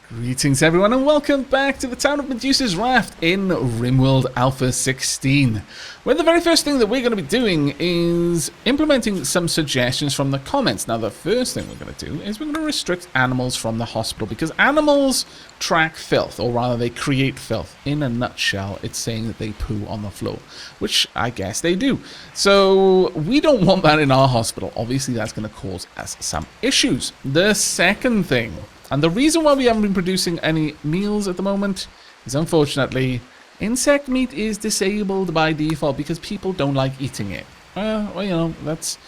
Greetings everyone and welcome back to the town of Medusa's Raft in Rimworld Alpha 16, where the very first thing that we're going to be doing is implementing some suggestions from the comments. Now the first thing we're going to do is we're going to restrict animals from the hospital, because animals track filth, or rather they create filth. In a nutshell, it's saying that they poo on the floor, which I guess they do. So we don't want that in our hospital. Obviously that's going to cause us some issues. The second thing, and the reason why we haven't been producing any meals at the moment is, unfortunately, insect meat is disabled by default because people don't like eating it. Well, you know, that's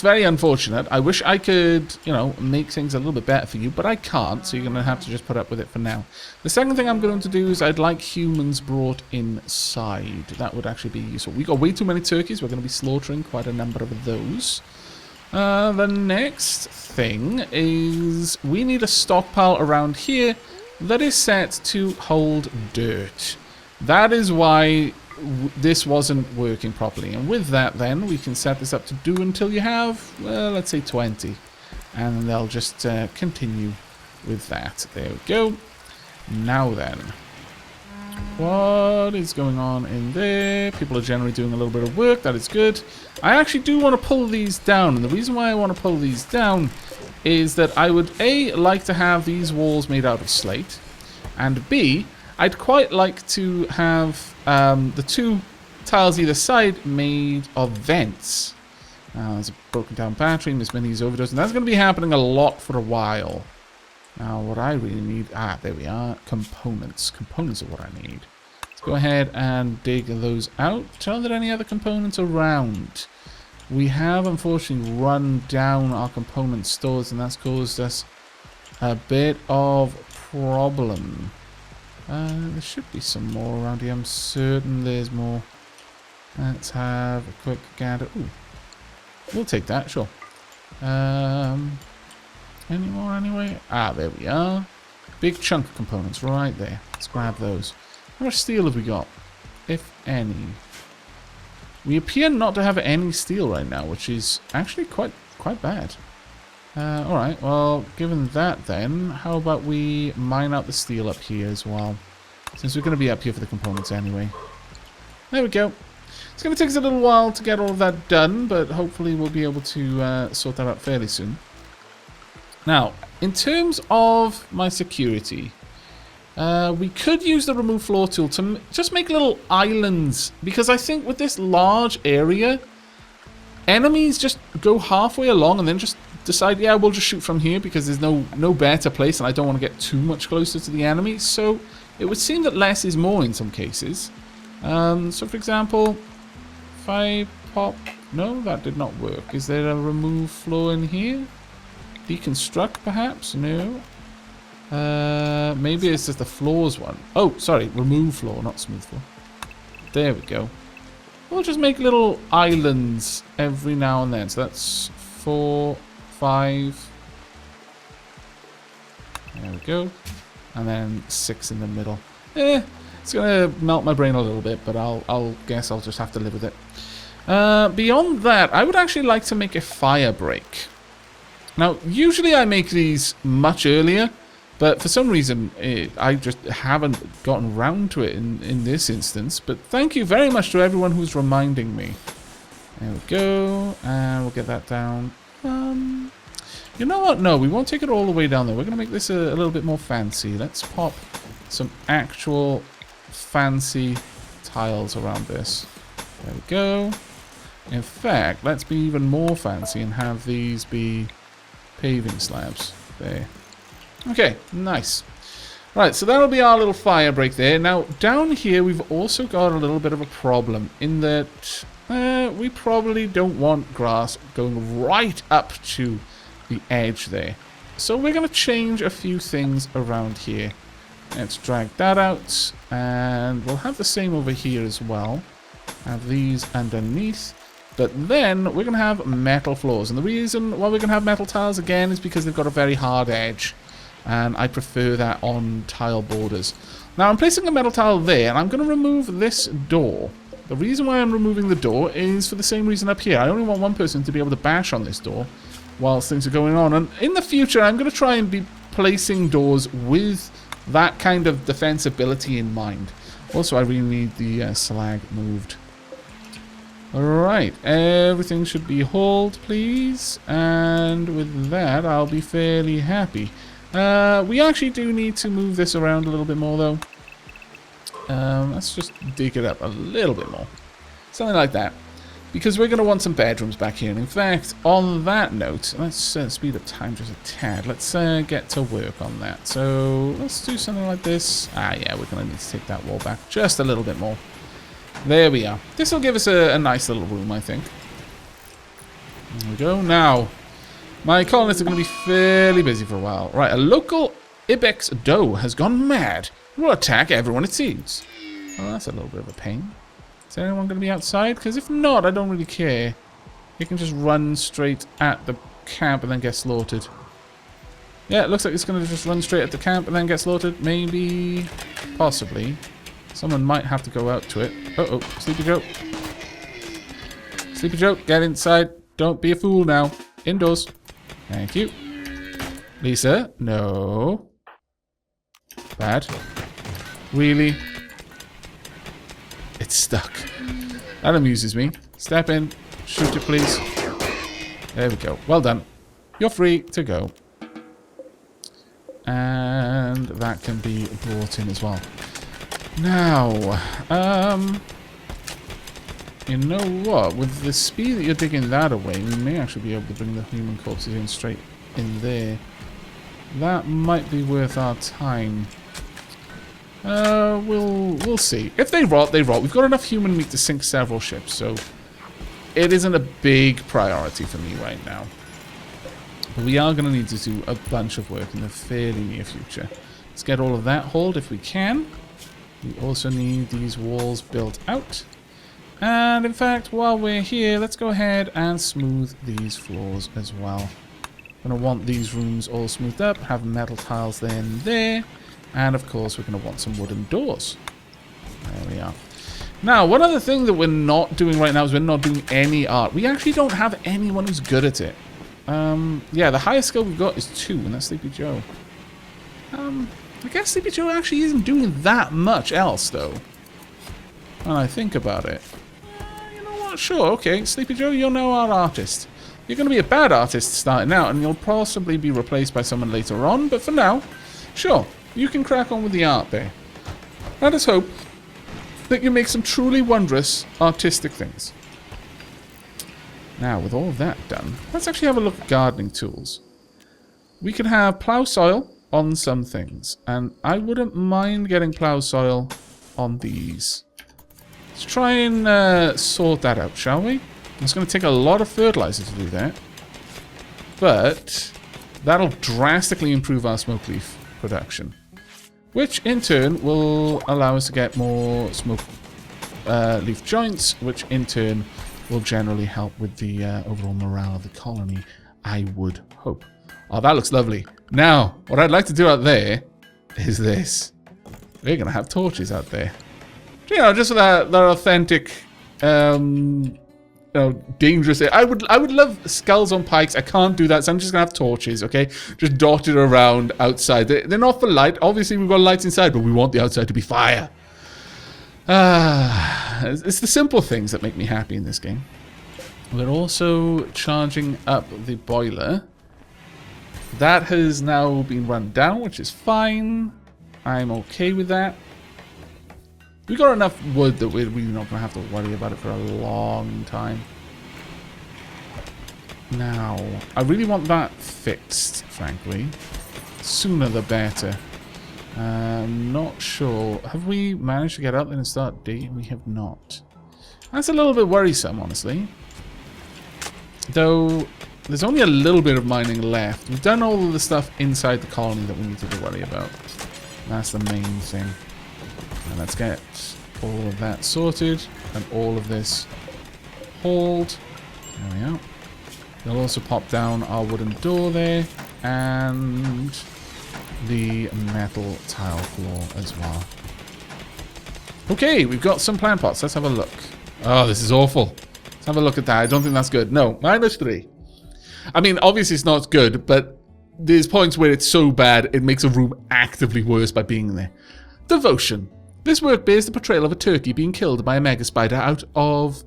very unfortunate. I wish I could, you know, make things a little bit better for you, but I can't, so you're going to have to just put up with it for now. The second thing I'm going to do is I'd like humans brought inside. That would actually be useful. We got way too many turkeys. We're going to be slaughtering quite a number of those. The next thing is we need a stockpile around here that is set to hold dirt. That is why this wasn't working properly. And with that then, we can set this up to do until you have, let's say 20. And they'll just continue with that. There we go. Now then. What is going on in there? People are generally doing a little bit of work. That is good. I actually do want to pull these down. And the reason why I want to pull these down is that I would A, like to have these walls made out of slate. And B, I'd quite like to have the two tiles either side made of vents. There's a broken down battery, Miss Minnie's overdose. And that's going to be happening a lot for a while. Now, what I really need... there we are. Components. Components are what I need. Let's go ahead and dig those out. Are there any other components around? We have, unfortunately, run down our component stores, and that's caused us a bit of problem. There should be some more around here. I'm certain there's more. Let's have a quick gander. Ooh. We'll take that, sure. Any more anyway? There we are. Big chunk of components right there. Let's grab those. How much steel have we got? If any. We appear not to have any steel right now, which is actually quite bad. Alright, well, given that then, how about we mine out the steel up here as well? Since we're going to be up here for the components anyway. There we go. It's going to take us a little while to get all of that done, but hopefully we'll be able to sort that out fairly soon. Now, in terms of my security, we could use the remove floor tool to just make little islands, because I think with this large area, enemies just go halfway along and then just decide, yeah, we'll just shoot from here because there's no better place and I don't want to get too much closer to the enemy. So it would seem that less is more in some cases. So for example, if I pop... No, that did not work. Is there a remove floor in here? Deconstruct, perhaps? No. Maybe it's just the floors one. Oh, sorry. Remove floor, not smooth floor. There we go. We'll just make little islands every now and then. So that's 4, 5. There we go. And then 6 in the middle. It's going to melt my brain a little bit, but I'll guess I'll just have to live with it. Beyond that, I would actually like to make a fire break. Now, usually I make these much earlier, but for some reason I just haven't gotten round to it in this instance. But thank you very much to everyone who's reminding me. There we go, and we'll get that down. You know what? No, we won't take it all the way down there. We're going to make this a little bit more fancy. Let's pop some actual fancy tiles around this. There we go. In fact, let's be even more fancy and have these be... paving slabs. There. Okay, nice. Right, so that'll be our little fire break there. Now, down here, we've also got a little bit of a problem in that we probably don't want grass going right up to the edge there. So we're going to change a few things around here. Let's drag that out, and we'll have the same over here as well. Have these underneath. But then we're going to have metal floors. And the reason why we're going to have metal tiles again is because they've got a very hard edge. And I prefer that on tile borders. Now I'm placing a metal tile there, and I'm going to remove this door. The reason why I'm removing the door is for the same reason up here. I only want one person to be able to bash on this door whilst things are going on. And in the future, I'm going to try and be placing doors with that kind of defensibility in mind. Also, I really need the slag moved. Alright, everything should be hauled, please. And with that, I'll be fairly happy. We actually do need to move this around a little bit more, though. Let's just dig it up a little bit more. Something like that. Because we're going to want some bedrooms back here. And in fact, on that note, let's speed up time just a tad. Let's get to work on that. So let's do something like this. Ah, yeah, we're going to need to take that wall back just a little bit more. There we are. This will give us a nice little room, I think. There we go. Now, my colonists are going to be fairly busy for a while. Right, a local Ibex doe has gone mad. We'll attack everyone it sees. Oh, that's a little bit of a pain. Is anyone going to be outside? Because if not, I don't really care. You can just run straight at the camp and then get slaughtered. Yeah, it looks like it's going to just run straight at the camp and then get slaughtered. Maybe. Possibly. Someone might have to go out to it. Uh-oh, Sleepy Joe. Sleepy Joe, get inside. Don't be a fool now. Indoors. Thank you. Lisa, no. Bad. Really? It's stuck. That amuses me. Step in. Shoot it, please. There we go. Well done. You're free to go. And that can be brought in as well. Now, you know what? With the speed that you're digging that away, we may actually be able to bring the human corpses in straight in there. That might be worth our time. We'll see. If they rot, they rot. We've got enough human meat to sink several ships, so it isn't a big priority for me right now. But we are going to need to do a bunch of work in the fairly near future. Let's get all of that hauled if we can. We also need these walls built out. And in fact, while we're here, let's go ahead and smooth these floors as well. We're going to want these rooms all smoothed up, have metal tiles there and there. And of course, we're going to want some wooden doors. There we are. Now, one other thing that we're not doing right now is we're not doing any art. We actually don't have anyone who's good at it. Yeah, the highest skill we've got is 2, and that's Sleepy Joe. I guess Sleepy Joe actually isn't doing that much else, though. When I think about it. You know what? Sure, okay. Sleepy Joe, you're now our artist. You're going to be a bad artist starting out, and you'll possibly be replaced by someone later on. But for now, sure, you can crack on with the art there. Let us hope that you make some truly wondrous artistic things. Now, with all of that done, let's actually have a look at gardening tools. We can have plough soil on some things, and I wouldn't mind getting plough soil on these. Let's try and sort that out, shall we? It's going to take a lot of fertilizer to do that, but that'll drastically improve our smoke leaf production, which in turn will allow us to get more smoke leaf joints, which in turn will generally help with the overall morale of the colony, I would hope. Oh, that looks lovely. Now, what I'd like to do out there is this. We're going to have torches out there. You know, just for that authentic, you know, dangerous. I would love skulls on pikes. I can't do that, so I'm just going to have torches, okay? Just dotted around outside. They're not for light. Obviously, we've got lights inside, but we want the outside to be fire. It's the simple things that make me happy in this game. We're also charging up the boiler. That has now been run down, which is fine. I'm okay with that. We got enough wood that we're really not going to have to worry about it for a long time. Now, I really want that fixed, frankly. Sooner the better. I'm not sure. Have we managed to get out there and start digging? We have not. That's a little bit worrisome, honestly. Though, there's only a little bit of mining left. We've done all of the stuff inside the colony that we need to worry about. That's the main thing. And let's get all of that sorted. And all of this hauled. There we are. They'll also pop down our wooden door there. And the metal tile floor as well. Okay, we've got some plant pots. Let's have a look. Oh, this is awful. Let's have a look at that. I don't think that's good. No, -3. I mean, obviously it's not good, but there's points where it's so bad it makes a room actively worse by being there. Devotion. This work bears the portrayal of a turkey being killed by a mega spider out of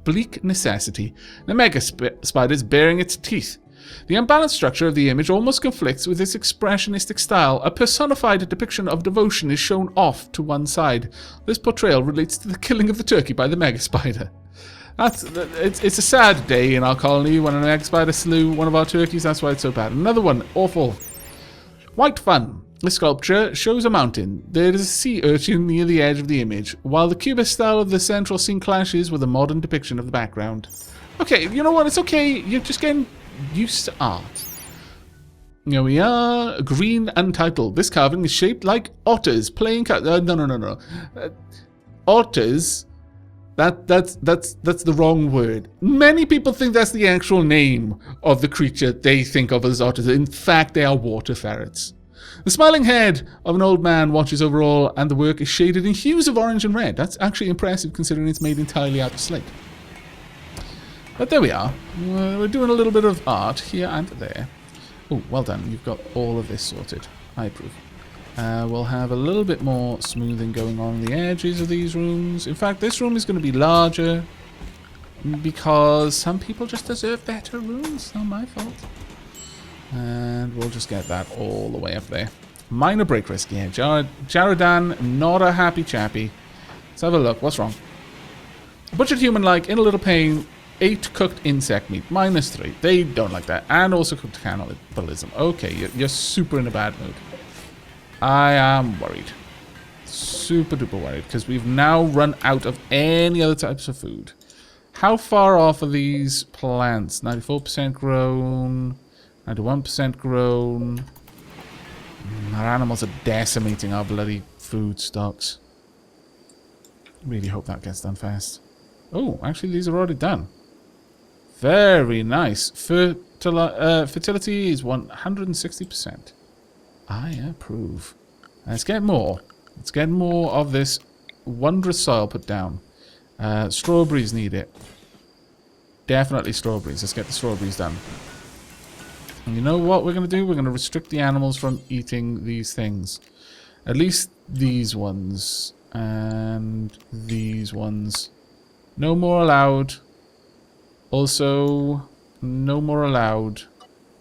bleak necessity. The mega spider is baring its teeth. The unbalanced structure of the image almost conflicts with its expressionistic style. A personified depiction of devotion is shown off to one side. This portrayal relates to the killing of the turkey by the mega spider. It's a sad day in our colony when an mega spider slew one of our turkeys. That's why it's so bad. Another one, awful. White fun. The sculpture shows a mountain. There is a sea urchin near the edge of the image, while the cubist style of the central scene clashes with a modern depiction of the background. Okay, you know what? It's okay. You're just getting used to art. Here we are. Green Untitled. This carving is shaped like otters playing... No. Otters... That's the wrong word. Many people think that's the actual name of the creature they think of as otters. In fact, they are water ferrets. The smiling head of an old man watches over all, and the work is shaded in hues of orange and red. That's actually impressive considering it's made entirely out of slate. But there we are. We're doing a little bit of art here and there. Oh, well done. You've got all of this sorted. I approve. We'll have a little bit more smoothing going on the edges of these rooms. In fact, this room is going to be larger because some people just deserve better rooms. Not my fault. And we'll just get that all the way up there. Minor break risk. Yeah, Jaradan, not a happy chappy. Let's have a look. What's wrong? Butchered human-like, in a little pain. 8 cooked insect meat. -3. They don't like that. And also cooked cannibalism. Okay, you're super in a bad mood. I am worried. Super duper worried. Because we've now run out of any other types of food. How far off are these plants? 94% grown. 91% grown. Our animals are decimating our bloody food stocks. Really hope that gets done fast. Oh, actually these are already done. Very nice. Fertility is 160%. I approve. Let's get more. Let's get more of this wondrous soil put down. Strawberries need it. Definitely strawberries. Let's get the strawberries done. And you know what we're going to do? We're going to restrict the animals from eating these things. At least these ones. And these ones. No more allowed. Also, no more allowed.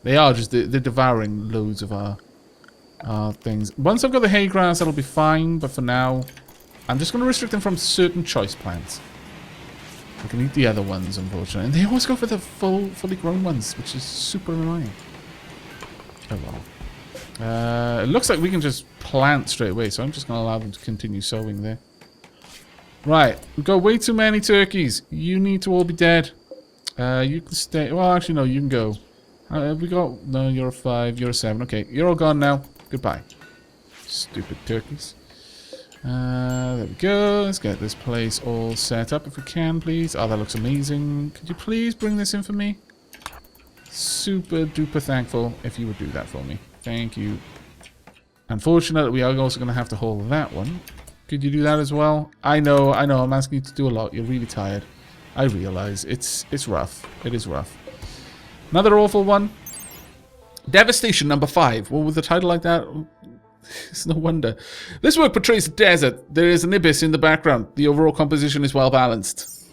They are just... They're devouring loads of our things. Once I've got the hay grass, that'll be fine. But for now, I'm just going to restrict them from certain choice plants. I can eat the other ones, unfortunately. And they always go for the fully grown ones, which is super annoying. Oh well. It looks like we can just plant straight away, so I'm just going to allow them to continue sowing there. Right. We've got way too many turkeys. You need to all be dead. You can stay. Well, actually, no, you can go. We got... No, you're a 5. You're a 7. Okay, you're all gone now. Goodbye. Stupid turkeys. There we go. Let's get this place all set up if we can, please. Oh, that looks amazing. Could you please bring this in for me? Super duper thankful if you would do that for me. Thank you. Unfortunately, we are also going to have to haul that one. Could you do that as well? I know. I'm asking you to do a lot. You're really tired. I realize. It's rough. It is rough. Another awful one. Devastation number 5. Well, with a title like that, it's no wonder. This work portrays a desert. There is an ibis in the background. The overall composition is well balanced.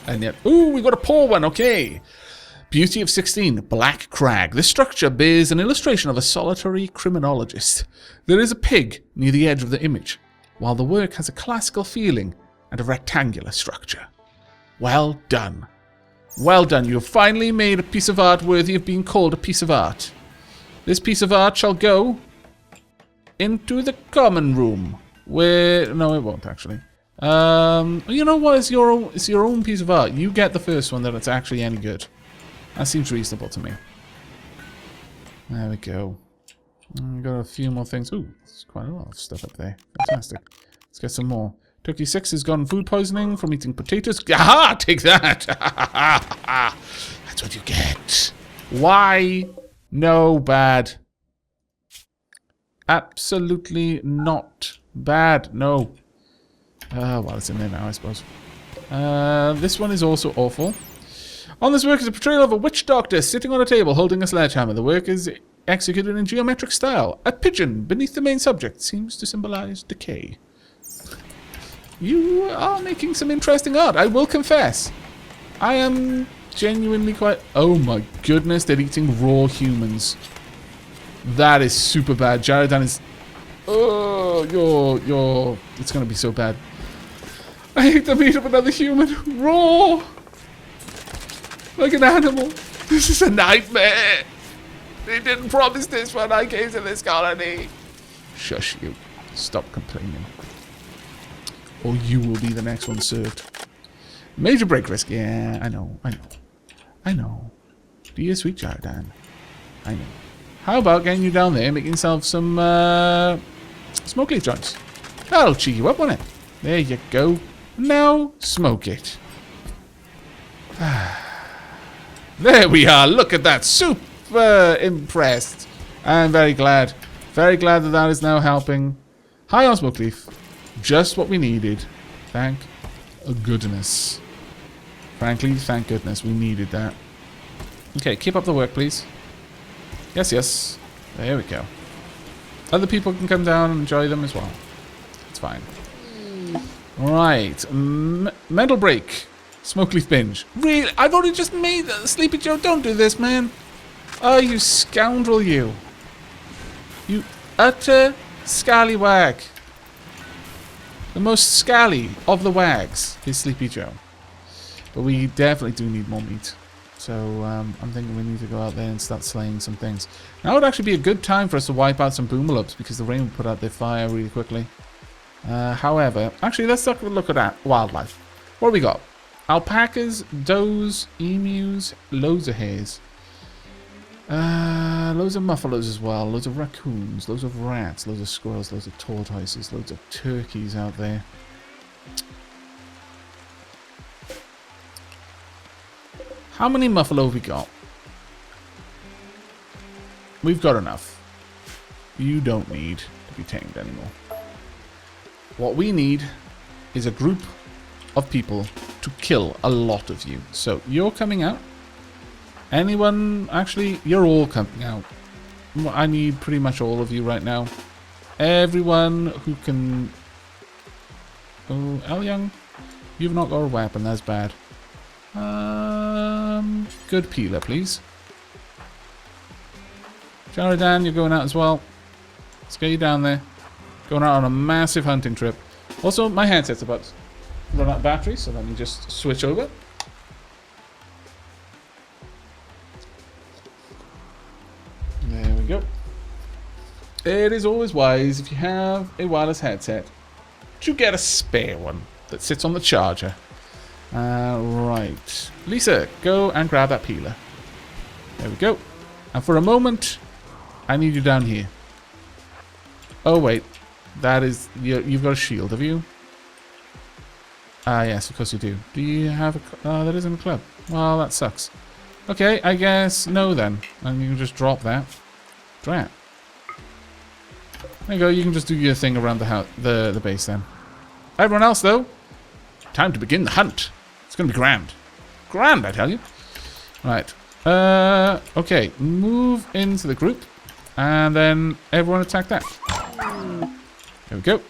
And yet... Ooh, we got a poor one. Okay. Beauty of 16. Black Crag. This structure bears an illustration of a solitary criminologist. There is a pig near the edge of the image, while the work has a classical feeling and a rectangular structure. Well done. Well done. You have finally made a piece of art worthy of being called a piece of art. This piece of art shall go into the common room. Where... No, it won't, actually. You know what? It's your own piece of art. You get the first one that it's actually any good. That seems reasonable to me. There we go. We've got a few more things. Ooh, there's quite a lot of stuff up there. Fantastic. Let's get some more. Turkey 6 has gotten food poisoning from eating potatoes. Aha! Take that! That's what you get. Why? No bad. Absolutely not bad. No. Well, it's in there now, I suppose. This one is also awful. On this work is a portrayal of a witch doctor sitting on a table holding a sledgehammer. The work is executed in geometric style. A pigeon beneath the main subject seems to symbolize decay. You are making some interesting art, I will confess. I am genuinely quite... Oh my goodness, they're eating raw humans. That is super bad. Jaradan is... Oh, you're... It's gonna be so bad. I hate the meat of another human. Raw! Like an animal. This is a nightmare. They didn't promise this when I came to this colony. Shush you. Stop complaining. Or you will be the next one served. Major break risk. Yeah, I know. Dear sweet Jaradan. I know. How about getting you down there and making yourself some smoke leaf joints? That'll cheer you up, won't it? There you go. Now, smoke it. There we are. Look at that. Super impressed. I'm very glad. Very glad that that is now helping. High on smoke leaf. Just what we needed. Thank goodness. Frankly, thank goodness. We needed that. Okay, keep up the work, please. Yes, yes. There we go. Other people can come down and enjoy them as well. It's fine. Right. Mental break. Smoke leaf binge. Really? I've already just made that. Sleepy Joe, don't do this, man. Oh, you scoundrel, you. You utter scallywag. The most scally of the wags is Sleepy Joe. But we definitely do need more meat. So I'm thinking we need to go out there and start slaying some things. Now would actually be a good time for us to wipe out some boomalopes because the rain will put out their fire really quickly. However, actually let's look at that wildlife. What do we got? Alpacas, does, emus, loads of hares. Loads of buffaloes as well, loads of raccoons, loads of rats, loads of squirrels, loads of tortoises, loads of turkeys out there. How many buffalo have we got? We've got enough. You don't need to be tamed anymore. What we need is a group of people to kill a lot of you. So you're coming out. Anyone? Actually, you're all coming out. I need pretty much all of you right now. Everyone who can... Oh, Young, you've not got a weapon. That's bad. Good peeler, please. Jaradan, you're going out as well. Let's get you down there. Going out on a massive hunting trip. Also, my headset's about to run out of battery, so let me just switch over. There we go. It is always wise, if you have a wireless headset, to get a spare one that sits on the charger. Right. Lisa, go and grab that peeler. There we go. And for a moment, I need you down here. Oh, wait. That is... You've got a shield, have you? Ah, yes, of course you do. Do you have a... that isn't a club. Well, that sucks. Okay, I guess no then. And you can just drop that. Drat. There you go, you can just do your thing around the base then. Everyone else, though, time to begin the hunt. It's going to be grand. Grand, I tell you. Right. Okay, move into the group. And then everyone attack that. There we go.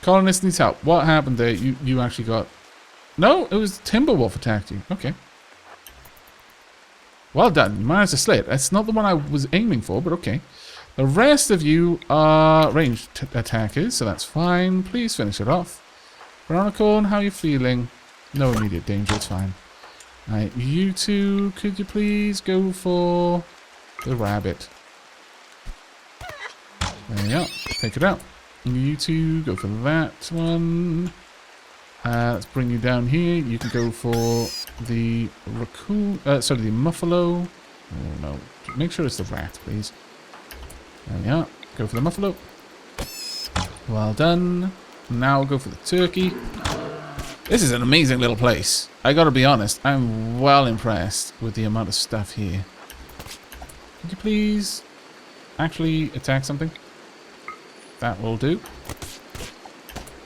Colonist needs help. What happened there? You actually got... No, it was Timberwolf attacked you. Okay. Well done. You managed to slay it. That's not the one I was aiming for, but okay. The rest of you are ranged attackers, so that's fine. Please finish it off. Veronicorn, how are you feeling? No immediate danger, it's fine. Alright, you two, could you please go for the rabbit? There you go. Take it out. You two, go for that one. Let's bring you down here. You can go for the raccoon. Sorry, the muffalo. Oh no. Make sure it's the rat, please. There we are. Go for the muffalo. Well done. Now go for the turkey. This is an amazing little place. I gotta be honest. I'm well impressed with the amount of stuff here. Could you please actually attack something? That will do.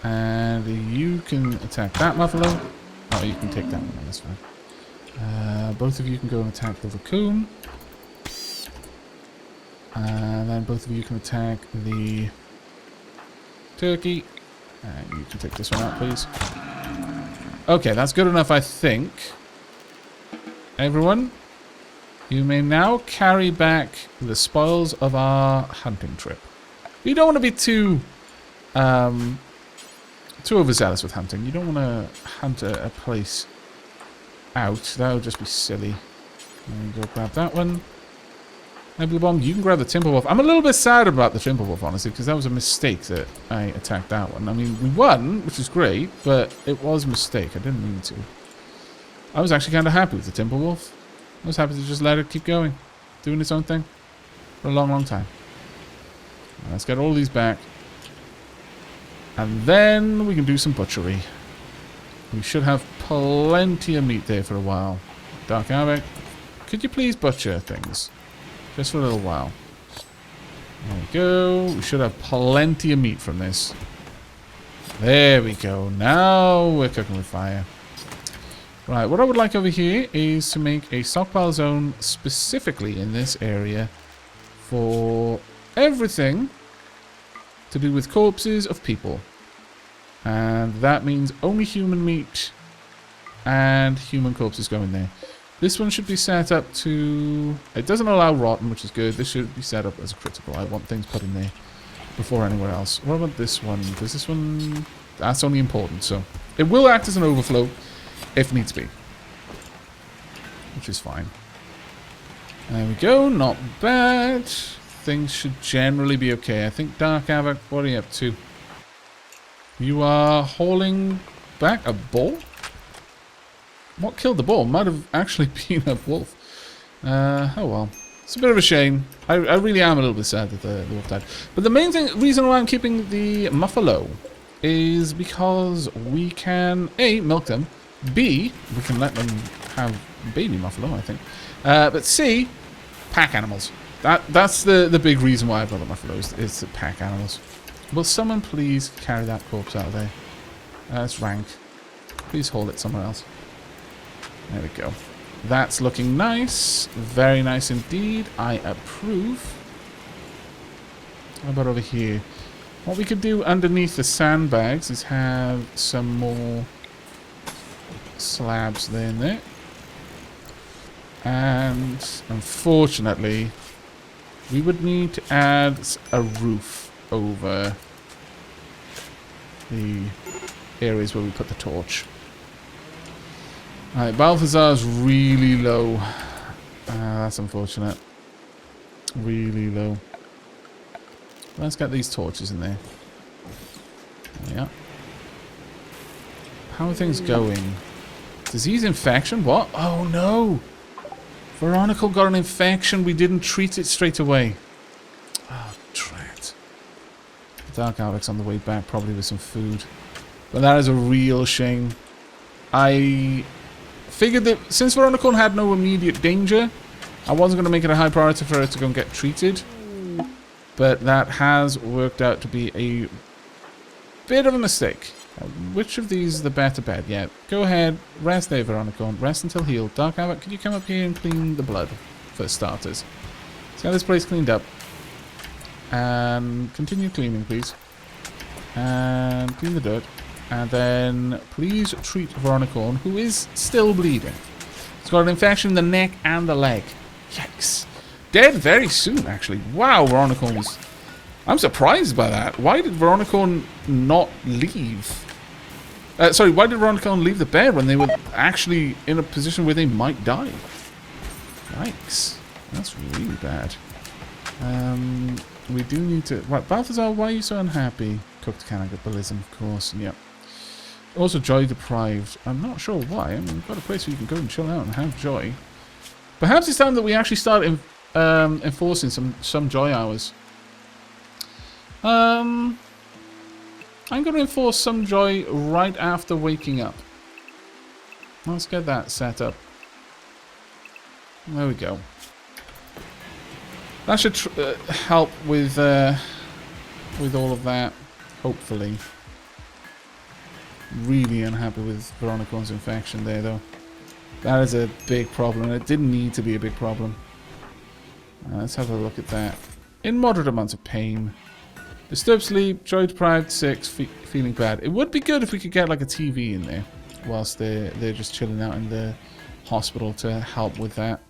And you can attack that buffalo. Oh, you can take that one. That's fine. Both of you can go and attack the raccoon. And then both of you can attack the turkey. And you can take this one out, please. Okay, that's good enough, I think. Everyone, you may now carry back the spoils of our hunting trip. You don't want to be too overzealous with hunting. You don't want to hunt a place out. That would just be silly. Go grab that one. Nebula Bomb, you can grab the Timber Wolf. I'm a little bit sad about the Timber Wolf, honestly, because that was a mistake that I attacked that one. I mean, we won, which is great, but it was a mistake. I didn't mean to. I was actually kind of happy with the Timber Wolf. I was happy to just let it keep going, doing its own thing for a long, long time. Let's get all these back. And then we can do some butchery. We should have plenty of meat there for a while. Dark Aavak, could you please butcher things? Just for a little while. There we go. We should have plenty of meat from this. There we go. Now we're cooking with fire. Right, what I would like over here is to make a stockpile zone specifically in this area for everything to do with corpses of people. And that means only human meat and human corpses go in there. This one should be set up to... It doesn't allow rotten, which is good. This should be set up as a critical. I want things put in there before anywhere else. What about this one? Does this one... That's only important, so... It will act as an overflow if needs be. Which is fine. There we go. Not bad. Things should generally be okay. I think Dark Aavak, what are you up to? You are hauling back a bull? What killed the bull? Might have actually been a wolf. Oh well. It's a bit of a shame. I really am a little bit sad that the wolf died. But the main reason why I'm keeping the muffalo is because we can, A, milk them. B, we can let them have baby muffalo, I think. But C, pack animals. That's the big reason why I've got the muffalo is to pack animals. Will someone please carry that corpse out of there? That's rank. Please hold it somewhere else. There we go. That's looking nice. Very nice indeed. I approve. How about over here? What we could do underneath the sandbags is have some more slabs there and there. And unfortunately, we would need to add a roof over the areas where we put the torch. Alright, Balthazar's really low. That's unfortunate. Really low. Let's get these torches in there. There we are. How are things going? Disease infection? What? Oh no! Veronica got an infection. We didn't treat it straight away. Oh, drat. Dark Aavak's on the way back, probably with some food. But that is a real shame. I figured that since Veronica had no immediate danger, I wasn't going to make it a high priority for her to go and get treated. But that has worked out to be a bit of a mistake. Which of these is the better bet? Yeah, go ahead. Rest there, Veronica. Rest until healed. Dark Aavak, can you come up here and clean the blood, for starters? Let's get this place cleaned up. And continue cleaning, please. And clean the dirt. And then please treat Veronica, who is still bleeding. She's got an infection in the neck and the leg. Yikes. Dead very soon, actually. Wow, Veronica was... I'm surprised by that. Why did Veronica not leave? Sorry, why did Veronica leave the bear when they were actually in a position where they might die? Yikes. That's really bad. We do need to... Right, Balthazar, why are you so unhappy? Cooked cannibalism, of course. Yep. Also joy deprived. I'm not sure why. I mean, we've got a place where you can go and chill out and have joy. Perhaps it's time that we actually start enforcing some joy hours. I'm going to enforce some joy right after waking up. Let's get that set up. There we go. That should help with all of that, hopefully. Really unhappy with Veronica's infection there, though. That is a big problem. It didn't need to be a big problem. Let's have a look at that. in moderate amounts of pain. Disturbed sleep, joy deprived, 6, feeling bad. It would be good if we could get like a TV in there whilst they're just chilling out in the hospital to help with that.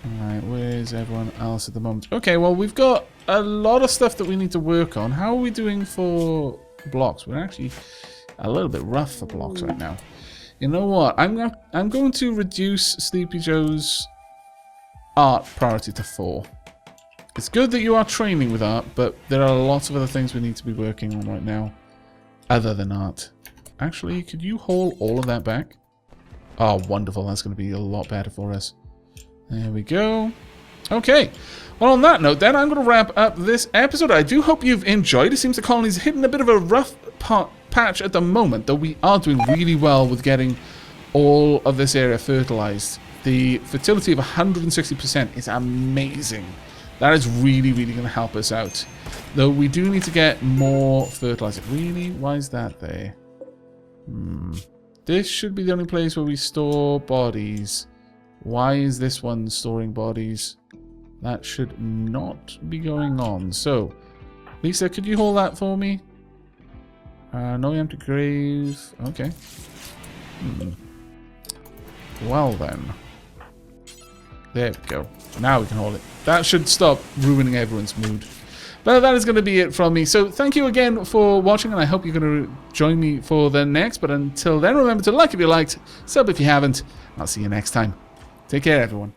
Alright, where's everyone else at the moment? Okay, well, we've got a lot of stuff that we need to work on. How are we doing for blocks? We're actually a little bit rough for blocks right now. You know what? I'm going to reduce Sleepy Joe's art priority to 4. It's good that you are training with art, but there are lots of other things we need to be working on right now other than art. Actually, could you haul all of that back? Oh, wonderful. That's going to be a lot better for us. There we go. Okay. Well, on that note, then, I'm going to wrap up this episode. I do hope you've enjoyed. It seems the colony's hitting a bit of a rough patch at the moment, though we are doing really well with getting all of this area fertilized. The fertility of 160% is amazing. That is really, really going to help us out. Though we do need to get more fertilizer. Really? Why is that there? This should be the only place where we store bodies. Why is this one storing bodies? That should not be going on. So, Lisa, could you hold that for me? No empty grave. Okay. Well then. There we go. Now we can hold it. That should stop ruining everyone's mood. But that is going to be it from me. So thank you again for watching, and I hope you're going to join me for the next. But until then, remember to like if you liked, sub if you haven't. I'll see you next time. Take care, everyone.